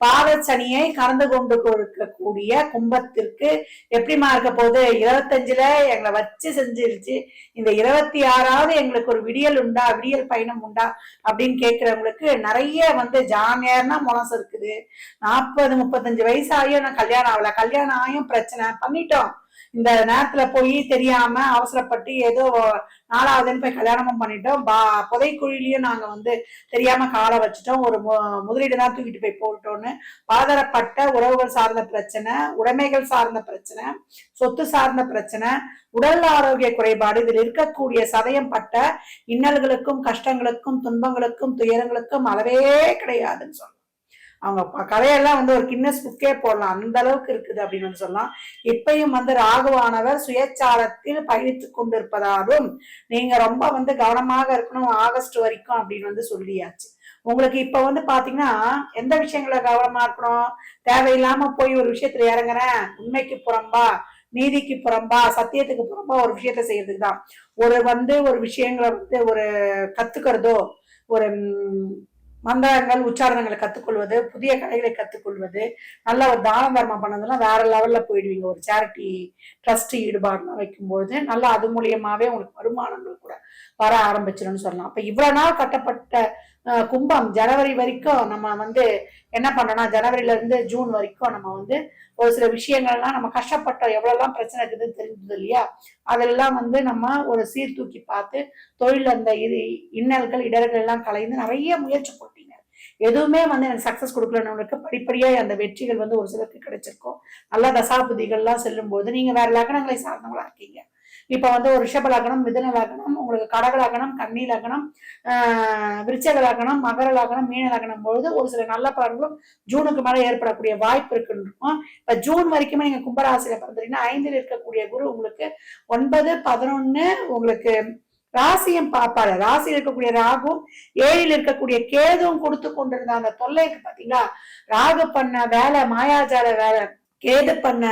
பாதச்சனியை கலந்து கொண்டு இருக்கக்கூடிய கும்பத்திற்கு எப்படிமா இருக்க போது, 25ல எங்களை வச்சு செஞ்சிருச்சு, இந்த 26வது எங்களுக்கு ஒரு விடியல் உண்டா, விடியல் பயணம் உண்டா அப்படின்னு கேட்கிறவங்களுக்கு நிறைய ஜாமியார்னா மனசு இருக்குது. 40-35 வயசு ஆகியும் நான் கல்யாணம் ஆகல, கல்யாணம் ஆகியும் பிரச்சனை பண்ணிட்டோம், இந்த நேரத்துல போய் தெரியாம அவசரப்பட்டு ஏதோ 4வதுன்னு போய் கல்யாணமும் பண்ணிட்டோம், புதைக்குழிலையும் நாங்க தெரியாம காலை வச்சுட்டோம், ஒரு முதலீடு தான் தூக்கிட்டு போய் போட்டோம்னு பலதரப்பட்ட உறவுகள் சார்ந்த பிரச்சனை, உடைமைகள் சார்ந்த பிரச்சனை, சொத்து சார்ந்த பிரச்சனை, உடல் ஆரோக்கிய குறைபாடு, இதில் இருக்கக்கூடிய சதயம் பட்ட இன்னல்களுக்கும் கஷ்டங்களுக்கும் துன்பங்களுக்கும் துயரங்களுக்கும் அளவே கிடையாதுன்னு சொல்லலாம். அவங்க கதையெல்லாம் ஒரு கின்னஸ் புக்கே போடலாம், அந்த அளவுக்கு இருக்குது அப்படின்னு சொல்லலாம். இப்பயும் ராகுவானவர் சுயச்சாரத்தில் பயணித்துக் கொண்டிருப்பதாலும் நீங்க ரொம்ப கவனமாக இருக்கணும் ஆகஸ்ட் வரைக்கும் அப்படின்னு சொல்லியாச்சு. உங்களுக்கு இப்ப பாத்தீங்கன்னா எந்த விஷயங்கள கவனமா இருக்கணும், தேவையில்லாம போய் ஒரு விஷயத்துல இறங்குறேன், உண்மைக்கு புறம்பா நீதிக்கு புறம்பா சத்தியத்துக்கு புறம்பா ஒரு விஷயத்த செய்யறதுக்கு தான். ஒரு விஷயங்களை ஒரு கத்துக்கிறதோ, ஒரு மந்திரங்கள் உச்சாரணங்களை கத்துக்கொள்வது, புதிய கலைகளை கத்துக்கொள்வது, நல்ல ஒரு தான தர்மம் பண்ணதெல்லாம் வேற லெவல்ல போயிடுவீங்க. ஒரு சேரிட்டி ட்ரஸ்ட் ஈடுபாடுலாம் வைக்கும்போது நல்லா அது மூலியமாவே உங்களுக்கு வருமானங்கள் கூட வர ஆரம்பிச்சிடும்னு சொல்லலாம். அப்ப இவ்வளவு நாள் கட்டப்பட்ட கும்பம் ஜனவரி வரைக்கும் நம்ம என்ன பண்றோம்னா, ஜனவரில இருந்து ஜூன் வரைக்கும் நம்ம ஒரு சில விஷயங்கள்லாம் நம்ம கஷ்டப்பட்டோம், எவ்வளவுலாம் பிரச்சனை இருக்குதுன்னு தெரிஞ்சது இல்லையா, அதெல்லாம் நம்ம ஒரு சீர்தூக்கி பார்த்து தொழில் அந்த இன்னல்கள் இடர்கள் எல்லாம் கலைந்து நிறைய முயற்சி போட்டீங்க. எதுவுமே எனக்கு சக்சஸ் கொடுக்கலன்னு படிப்படியா அந்த வெற்றிகள் ஒரு சிலருக்கு கிடைச்சிருக்கும். நல்ல தசாபுதிகள்லாம் செல்லும் போது நீங்க வேற லக்னங்களை சார்ந்தவங்களா இருக்கீங்க. இப்ப ஒரு ரிஷப லக்னம், மிதுன லக்னம், உங்களுக்கு கடக லக்னம், கன்னி லக்னம், விருச்சக லக்னம், மகர லக்னம், மீன லக்னம் பொழுது ஒரு சில நல்ல பலன்களும் ஜூனுக்கு மேல ஏற்படக்கூடிய வாய்ப்பு இருக்குன்னு. இப்ப ஜூன் வரைக்குமே நீங்க கும்பராசியில பிறந்தீங்கன்னா 5ல் இருக்கக்கூடிய குரு உங்களுக்கு 9, 11 உங்களுக்கு ராசியும் பார்ப்பாரு. ராசியில் இருக்கக்கூடிய ராகும் 7ல் இருக்கக்கூடிய கேதுவும் கொடுத்து கொண்டிருந்த அந்த தொல்லைக்கு பாத்தீங்களா, ராகு பண்ண வேலை, மாயாஜால வேலை, கேது பண்ண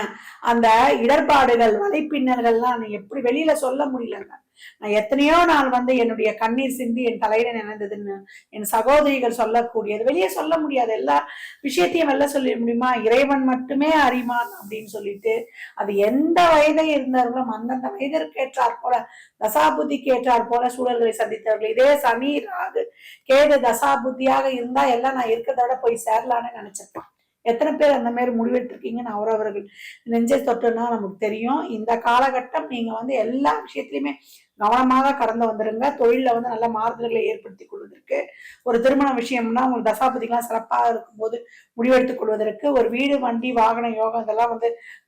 அந்த இடர்பாடுகள், வலைப்பின்னல்கள்லாம் நீங்க எப்படி வெளியில சொல்ல முடியலங்க. நான் எத்தனையோ நாள் என்னுடைய கண்ணீர் சிந்தி என் தலையில நினைந்ததுன்னு என் சகோதரிகள் சொல்லக்கூடியது வெளியே சொல்ல முடியாது. எல்லா விஷயத்தையும் வெளில சொல்ல முடியுமா, இறைவன் மட்டுமே அறிவான் அப்படின்னு சொல்லிட்டு அது எந்த வயதை இருந்தவர்களும் அந்தந்த வயதிற்கு ஏற்றாற் போல தசாபுத்திக்கு ஏற்றாற் போல சூழல்களை சந்தித்தவர்கள். இதே சனி ராகு கேது தசாபுத்தியாக இருந்தா எல்லாம் நான் இருக்கிறத விட போய் சேரலான்னு நினைச்சிருப்பான். எத்தனை பேர் அந்த மாதிரி முடிவெடுத்திருக்கீங்கன்னு அவரவர்கள் நெஞ்சை தொட்டுன்னா நமக்கு தெரியும். இந்த காலகட்டம் நீங்க எல்லா விஷயத்திலுமே கவனமாக கடந்து வந்துருங்க. தொழில நல்ல மாறுதல்களை ஏற்படுத்தி கொள்வதற்கு, ஒரு திருமண விஷயம்னா உங்களுக்கு தசாபதிகள்லாம் சிறப்பாக இருக்கும்போது முடிவெடுத்துக் கொள்வதற்கு, ஒரு வீடு வண்டி வாகன யோகம் இதெல்லாம்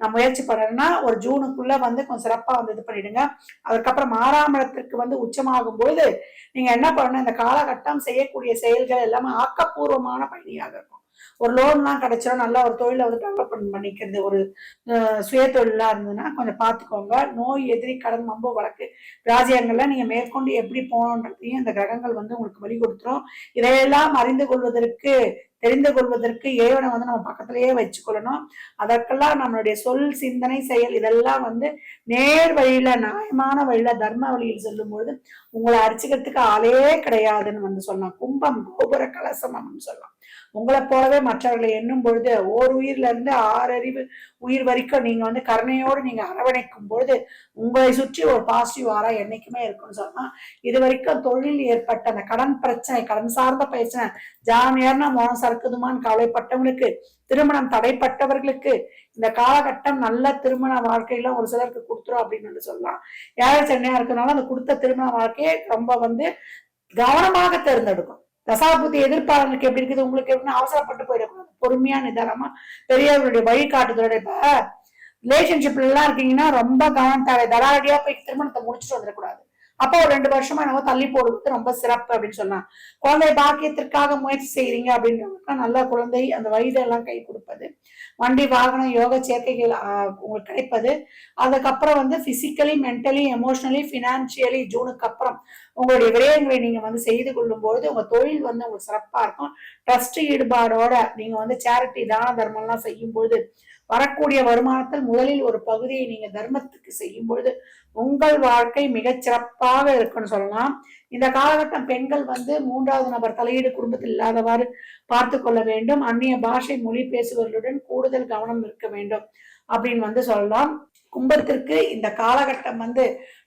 நான் முயற்சி பண்ணேன்னா ஒரு ஜூனுக்குள்ள கொஞ்சம் சிறப்பா இது பண்ணிடுங்க. அதுக்கப்புறம் 6ஆம் இடத்திற்கு உச்சமாகும் பொழுது நீங்க என்ன பண்ணணும், இந்த காலகட்டம் செய்யக்கூடிய செயல்கள் எல்லாமே ஆக்கப்பூர்வமான பயணியாக இருக்கும். ஒரு லோன்லாம் கிடைச்சிடும், நல்ல ஒரு தொழிலை டெவலப்மெண்ட் பண்ணிக்கிறது, ஒரு சுய தொழிலா இருந்ததுன்னா கொஞ்சம் பார்த்துக்கோங்க. நோய், எதிரி, கடன், மம்பு வழக்கு, ராஜ்யங்கள்ல நீங்க மேற்கொண்டு எப்படி போகணுன்றதையும் இந்த கிரகங்கள் உங்களுக்கு வழி கொடுத்துரும். இதையெல்லாம் அறிந்து கொள்வதற்கு தெரிந்து கொள்வதற்கு இறைவனை வந்து நம்ம பக்கத்திலேயே வச்சுக்கொள்ளணும். அதற்கெல்லாம் நம்மளுடைய சொல், சிந்தனை, செயல் இதெல்லாம் வந்து நேர் வழியில, நியாயமான வழியில, தர்ம வழியில் செல்லும் பொழுது உங்களை அரிச்சுக்கிறதுக்கு ஆளே கிடையாதுன்னு வந்து சொல்லலாம். கும்பம் கோபுர கலசம் அப்படின்னு சொல்லலாம். உங்களை போலவே மற்றவர்களை எண்ணும் பொழுது ஓர் உயிர்ல இருந்து 6 அறிவு உயிர் வரைக்கும் நீங்க வந்து கருணையோடு நீங்க அரவணைக்கும் பொழுது உங்களை சுற்றி ஒரு பாசிட்டிவ் ஆரா என்னைக்குமே இருக்கும்னு சொல்லலாம். இது வரைக்கும் தொழில் ஏற்பட்ட அந்த கடன் பிரச்சனை, கடன் சார்ந்த பிரச்சனை, ஜாமியார்னா மோனம் சறுக்குதுமான்னு கவலைப்பட்டவங்களுக்கு, திருமணம் தடைப்பட்டவர்களுக்கு இந்த காலகட்டம் நல்ல திருமண வாழ்க்கையெல்லாம் ஒரு சிலருக்கு கொடுத்துரும் அப்படின்னு வந்து சொல்லலாம். ஏழை சென்னையா இருக்கிறதுனால அந்த கொடுத்த திருமண வாழ்க்கையை ரொம்ப வந்து கவனமாக தேர்ந்தெடுக்கும். தசாபுத்தி எதிர்ப்பாளர்களுக்கு எப்படி இருக்குது, உங்களுக்கு எப்படின்னு அவசரப்பட்டு போயிடக்கூடாது. பொறுமையா நிதானமா பெரியவர்களுடைய வழிகாட்டுதலோட. இப்ப ரிலேஷன்ஷிப்ல எல்லாம் இருக்கீங்கன்னா ரொம்ப கவனம் தேவை. தடாரடியா போய் திருமணத்தை முடிச்சுட்டு வந்துடக்கூடாது. அப்போ ஒரு 2 வருஷமா நம்ம தள்ளி போடுறது ரொம்ப சிறப்பு அப்படின்னு சொல்லலாம். குழந்தை பாக்கியத்திற்காக முயற்சி செய்யறீங்க அப்படின்றவங்க நல்ல குழந்தை அந்த வயதெல்லாம் கை கொடுப்பது, வண்டி வாகனம் யோக சேர்க்கைகள் உங்களுக்கு கிடைப்பது. அதுக்கப்புறம் வந்து பிசிக்கலி, மென்டலி, எமோஷனலி, பினான்சியலி ஜூனுக்கு அப்புறம் உங்களுடைய விடயங்களை நீங்க வந்து செய்து கொள்ளும் பொழுது உங்க தொழில் வந்து உங்களுக்கு சிறப்பா இருக்கும். ட்ரஸ்ட் ஈடுபாடோட நீங்க வந்து சேரிட்டி, தான தர்மம் எல்லாம் செய்யும் பொழுது வரக்கூடிய வருமானத்தில் முதலில் ஒரு பகுதியை நீங்க தர்மத்துக்கு செய்யும் பொழுது உங்கள் வாழ்க்கை மிகச் சிறப்பாக இருக்குன்னு சொல்லலாம். இந்த காலகட்டம் பெண்கள் வந்து 3வது நபர் தலையீடு குடும்பத்தில் இல்லாதவாறு பார்த்து கொள்ள வேண்டும். அந்நிய பாஷை மொழி பேசுபவர்களுடன் கூடுதல் கவனம் இருக்க வேண்டும் அப்படின்னு வந்து சொல்லலாம். கும்பத்திற்கு இந்த காலகட்டம் வந்து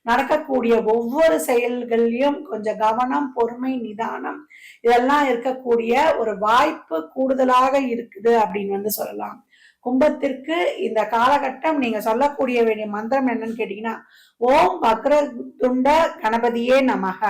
நடக்கக்கூடிய ஒவ்வொரு செயல்கள்லயும் கொஞ்சம் கவனம், பொறுமை, நிதானம் இதெல்லாம் இருக்கக்கூடிய ஒரு வாய்ப்பு கூடுதலாக இருக்குது அப்படின்னு வந்து சொல்லலாம். கும்பத்திற்கு இந்த காலகட்டம் நீங்க சொல்லக்கூடிய வேண்டிய மந்திரம் என்னன்னு கேட்டீங்கன்னா, ஓம் வக்ரதுண்ட கணபதியே நமக.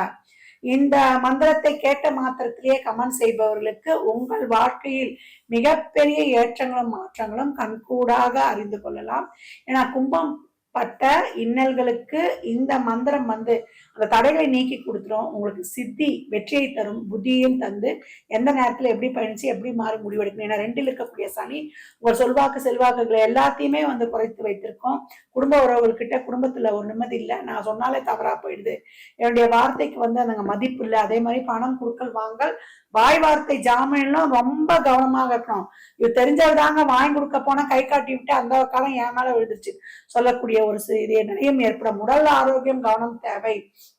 இந்த மந்திரத்தை கேட்ட மாத்திரத்திலேயே கமெண்ட் செய்பவர்களுக்கு உங்கள் வாழ்க்கையில் மிகப்பெரிய ஏற்றங்களும் மாற்றங்களும் கண்கூடாக அறிந்து கொள்ளலாம். ஏன்னா கும்பம் பட்ட இன்னல்களுக்கு இந்த மந்திரம் வந்து அந்த தடைகளை நீக்கி கொடுத்துரும். உங்களுக்கு சித்தி, வெற்றியை தரும், புத்தியையும் தந்து எந்த நேரத்துல எப்படி பயணிச்சு எப்படி மாறி முடிவெடுக்கணும். ஏன்னா 2ல் இருக்கக்கூடிய சனி உங்கள் சொல்வாக்கு செல்வாக்குகளை எல்லாத்தையுமே வந்து குறைத்து வைத்திருக்கோம். குடும்ப உறவுகள்கிட்ட குடும்பத்துல ஒரு நிம்மதி இல்லை, நான் சொன்னாலே தவறா போயிடுது, என்னுடைய வார்த்தைக்கு வந்து அந்த மதிப்பு இல்லை. அதே மாதிரி பணம் கொடுக்கல் வாங்கல், வாய் வார்த்தை ஜாமீன்லாம் ரொம்ப கவனமாக இருக்கணும். இது தெரிஞ்சதாங்க வாங்கி கொடுக்க போனா கை காட்டி விட்டு அந்த காலம் என் மேல விழுந்துச்சு சொல்லக்கூடிய ஒரு இது நிலையம் ஏற்படும். உடல் ஆரோக்கியம் கவனம் தேவை.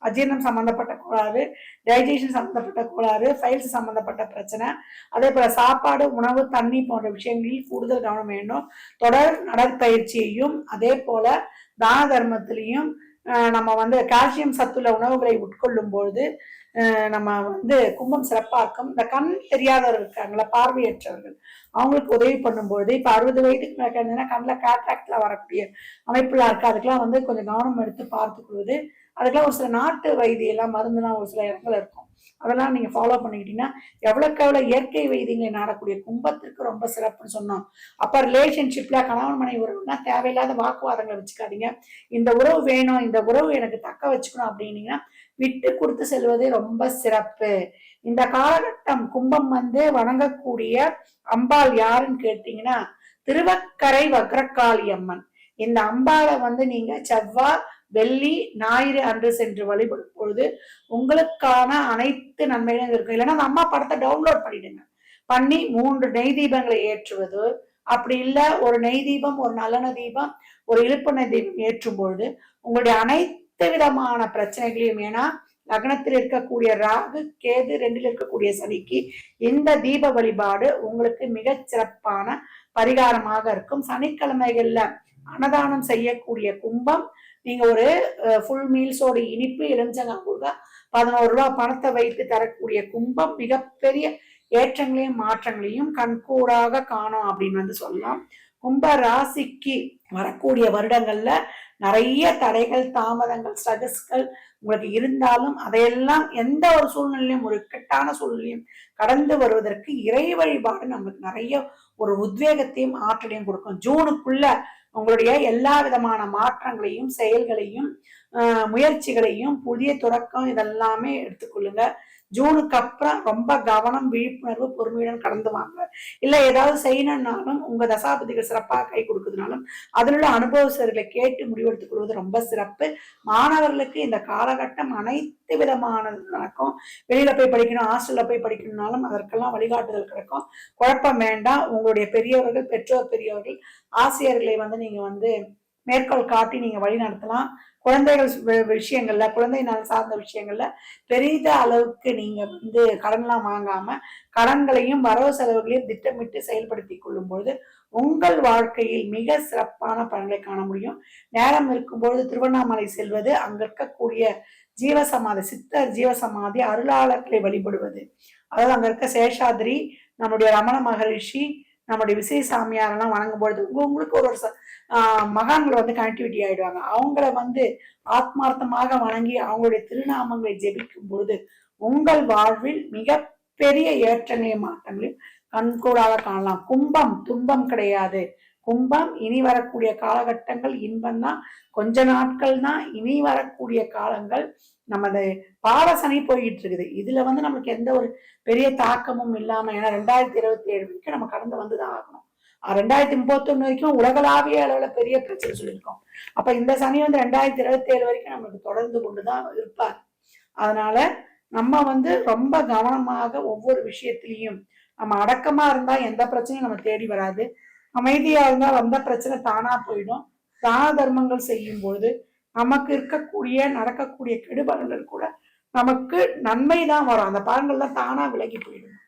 அஜீரணம் சம்பந்தப்பட்ட கோளாறு, டைஜஷன் சம்பந்தப்பட்ட கோளாறு, ஃபைல்ஸ் சம்பந்தப்பட்ட பிரச்சனை, அதே போல சாப்பாடு, உணவு, தண்ணி போன்ற விஷயங்களில் கூடுதல் கவனம் வேண்டும். தொடர் நடற்பயிற்சியையும் அதே போல தான தர்மத்திலையும் நம்ம வந்து கால்சியம் சத்துள்ள உணவுகளை உட்கொள்ளும் பொழுது நம்ம வந்து கும்பம் சிறப்பா இருக்கும். இந்த கண் தெரியாதவர்கள் இருக்காங்களா, பார்வையற்றவர்கள், அவங்களுக்கு உதவி பண்ணும்பொழுது இப்ப 60 வயதுக்கு மேல இருந்ததுன்னா கண்ணில் கேட்ராக்ட்ல வரக்கூடிய அமைப்புலாம் இருக்கு. அதுக்கெல்லாம் வந்து கொஞ்சம் கவனம் எடுத்து பார்த்துக்கொள்வது. அதுக்கெல்லாம் ஒரு சில நாட்டு வைத்தியெல்லாம் மருந்துலாம் ஒரு சில இடங்கள் இருக்கும், அதெல்லாம் நீங்க ஃபாலோ பண்ணிக்கிட்டீங்கன்னா எவ்வளவுக்கு எவ்வளவு இயற்கை வைத்தியங்களை நாடக்கூடிய கும்பத்திற்கு ரொம்ப சிறப்புன்னு சொன்னோம். அப்ப ரிலேஷன்ஷிப்ல கணவன் மனைவி உறவுனா தேவையில்லாத வாக்குவாதங்களை வச்சுக்காதீங்க. இந்த உறவு வேணும், இந்த உறவு எனக்கு தக்க வச்சுக்கணும் அப்படின்னீங்கன்னா விட்டு கொடுத்து செல்வதே ரொம்ப சிறப்பு. இந்த காலகட்டம் கும்பம் வந்து வணங்கக்கூடிய அம்பாள் யாருன்னு கேட்டீங்கன்னா திருவக்கரை வக்ரகாளி அம்மன். இந்த அம்பாளை வந்து நீங்க செவ்வாய், வெள்ளி, ஞாயிறு அன்று சென்று வழிபடும் பொழுது உங்களுக்கான அனைத்து நன்மைகளும் இருக்கும். இல்லைன்னா அந்த அம்மா படத்தை டவுன்லோட் பண்ணிடுங்க, பண்ணி 3 நெய் தீபங்களை ஏற்றுவது. அப்படி இல்ல ஒரு நெய் தீபம், ஒரு நல்லெண்ண தீபம், ஒரு இழுப்பெண்ணெய் தீபம் ஏற்றும் பொழுது உங்களுடைய அனைத்து விதமான பிரச்சனைகளையும், ஏன்னா லக்னத்தில் இருக்கக்கூடிய ராகு, கேது, 2ல் இருக்கக்கூடிய சனிக்கு இந்த தீப வழிபாடு உங்களுக்கு மிகச் சிறப்பான பரிகாரமாக இருக்கும். சனிக்கிழமைகள்ல அன்னதானம் செய்யக்கூடிய கும்பம் நீங்க ஒரு ஃபுல் மீல்ஸோட இனிப்பு, எலுமிச்சங்காய் 11 ரூபாய் பணத்தை வைத்து தரக்கூடிய கும்பம் மிகப்பெரிய ஏற்றங்களையும் மாற்றங்களையும் கண்கூடாக காணும் அப்படின்னு வந்து சொல்லலாம். கும்ப ராசிக்கு வரக்கூடிய வருடங்கள்ல நிறைய தடைகள், தாமதங்கள், ஸ்ட்ரகிள்ஸ்கள் உங்களுக்கு இருந்தாலும் அதையெல்லாம் எந்த ஒரு சூழ்நிலையும், ஒரு இக்கட்டான சூழ்நிலையும் கடந்து வருவதற்கு இறை வழிபாடு நமக்கு நிறைய ஒரு உத்வேகத்தையும் ஆற்றலையும் கொடுக்கும். ஜூனுக்குள்ள உங்களுடைய எல்லா விதமான மாற்றங்களையும் செயல்களையும் முயற்சிகளையும் புதிய தொடக்கம் இதெல்லாமே எடுத்துக்கொள்ளுங்க. ஜூனுக்கு அப்புறம் ரொம்ப கவனம், விழிப்புணர்வு, பொறுமையுடன் கடந்து வாங்க. இல்ல ஏதாவது செய்யணும்னாலும் உங்க தசாபதிகள் சிறப்பாக கை கொடுக்குதுனாலும் அதில் உள்ள அனுபவஸ்தர்களை கேட்டு முடிவெடுத்துக் கொள்வது ரொம்ப சிறப்பு. மாணவர்களுக்கு இந்த காலகட்டம் அனைத்து விதமான நடக்கும். வெளியில போய் படிக்கணும், ஹாஸ்டல்ல போய் படிக்கணும்னாலும் அதற்கெல்லாம் வழிகாட்டுதல் கிடைக்கும். குழப்பம் வேண்டாம். உங்களுடைய பெரியவர்கள், பெற்றோர் பெரியவர்கள், ஆசிரியர்களை நீங்க மேற்கோள் காட்டி நீங்க வழி நடத்தலாம். குழந்தைகள் விஷயங்கள்ல, குழந்தை நலன் சார்ந்த விஷயங்கள்ல பெரிய அளவுக்கு நீங்க கடன்லாம் வாங்காம கடன்களையும் வரவு செலவுகளையும் திட்டமிட்டு செயல்படுத்தி கொள்ளும் பொழுது உங்கள் வாழ்க்கையில் மிக சிறப்பான பலன்களை காண முடியும். நேரம் இருக்கும்பொழுது திருவண்ணாமலை செல்வது, அங்க இருக்கக்கூடிய ஜீவசமாதி, சித்தர் ஜீவசமாதி அருளாளர்களை வழிபடுவது, அதாவது அங்க இருக்க சேஷாதிரி, நம்முடைய ரமண மகரிஷி, நம்முடைய விசை சாமியாரெல்லாம் வணங்கும் பொழுது உங்களுக்கு ஒரு மகான்களை கனெக்டிவிட்டி ஆயிடுவாங்க. அவங்கள ஆத்மார்த்தமாக வணங்கி அவங்களுடைய திருநாமங்களை ஜெபிக்கும் பொழுது உங்கள் வாழ்வில் மிக பெரிய ஏற்றங்களையும் மாற்றங்களையும் கண்கூடாக காணலாம். கும்பம் துன்பம் கிடையாது. கும்பம் இனி வரக்கூடிய காலகட்டங்கள் இன்பம் தான். கொஞ்ச நாட்கள் தான். இனி வரக்கூடிய காலங்கள் நமது பாவசனை போயிட்டு இருக்குது. இதுல நமக்கு எந்த ஒரு பெரிய தாக்கமும் இல்லாம, ஏன்னா 2027 வரைக்கும் நம்ம கடந்து வந்துதான் ஆகணும். 2031 வரைக்கும் உலகளாவிய அளவுல பெரிய பிரச்சனை சொல்லியிருக்கோம். அப்ப இந்த சனி 2027 வரைக்கும் நமக்கு தொடர்ந்து கொண்டுதான் இருப்பார். அதனால நம்ம ரொம்ப கவனமாக ஒவ்வொரு விஷயத்திலையும் நம்ம அடக்கமா இருந்தா எந்த பிரச்சனையும் நம்ம தேடி வராது. அமைதியா இருந்தா வந்த பிரச்சனை தானா போயிடும். தான தர்மங்கள் செய்யும் பொழுது நமக்கு இருக்கக்கூடிய நடக்கக்கூடிய கெடுபலன்கள் கூட நமக்கு நன்மை தான் வரும். அந்த பலன்கள் தான் தானா விலகி போயிடும்.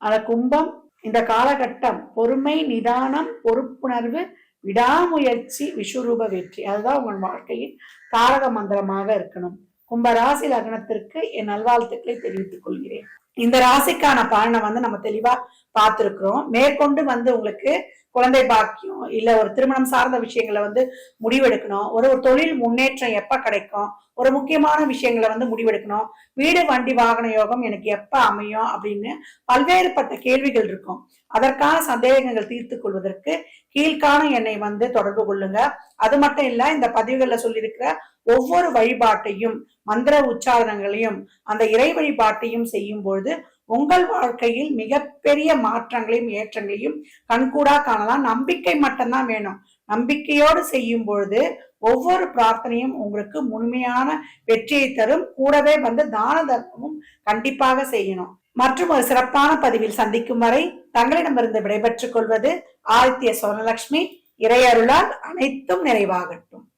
அந்த கும்பம் இந்த காலகட்டம் பொறுமை, நிதானம், பொறுப்புணர்வு, விடாமுயற்சி, விஸ்வரூப வெற்றி, அதுதான் உங்கள் வாழ்க்கையின் தாரக மந்திரமாக இருக்கணும். கும்ப ராசி லக்னத்திற்கு என் நல்வாழ்த்துக்களை தெரிவித்துக் கொள்கிறேன். இந்த ராசிக்கான பலனை நம்ம தெளிவா பார்த்திருக்கிறோம். மேற்கொண்டு உங்களுக்கு குழந்தை பாக்கியம், இல்ல ஒரு திருமணம் சார்ந்த விஷயங்களை முடிவெடுக்கணும், ஒரு தொழில் முன்னேற்றம் எப்ப கிடைக்கும், ஒரு முக்கியமான விஷயங்களை முடிவெடுக்கணும், வீடு வண்டி வாகன யோகம் எனக்கு எப்ப அமையும் அப்படின்னு பல்வேறுபட்ட கேள்விகள் இருக்கும். அதற்கான சந்தேகங்கள் தீர்த்து கொள்வதற்கு கீழ்காண என்னை தொடர்பு கொள்ளுங்க. அது மட்டும் இல்ல, இந்த பதிவுகள்ல சொல்லியிருக்கிற ஒவ்வொரு வழிபாட்டையும், மந்திர உச்சாரணங்களையும், அந்த இறை வழிபாட்டையும் செய்யும் பொழுது உங்கள் வாழ்க்கையில் மிகப்பெரிய மாற்றங்களையும் ஏற்றங்களையும் கண்கூடா காணலாம். நம்பிக்கை மட்டும்தான் வேணும். நம்பிக்கையோடு செய்யும் பொழுது ஒவ்வொரு பிரார்த்தனையும் உங்களுக்கு முழுமையான வெற்றியை தரும். கூடவே தான தர்மமும் கண்டிப்பாக செய்யணும். மற்றும் ஒரு சிறப்பான பதிவில் சந்திக்கும் வரை தங்களிடமிருந்து விடைபெற்றுக் கொள்வது ஆதித்ய சோனலட்சுமி. இறையருளால் அனைத்தும் நிறைவாகட்டும்.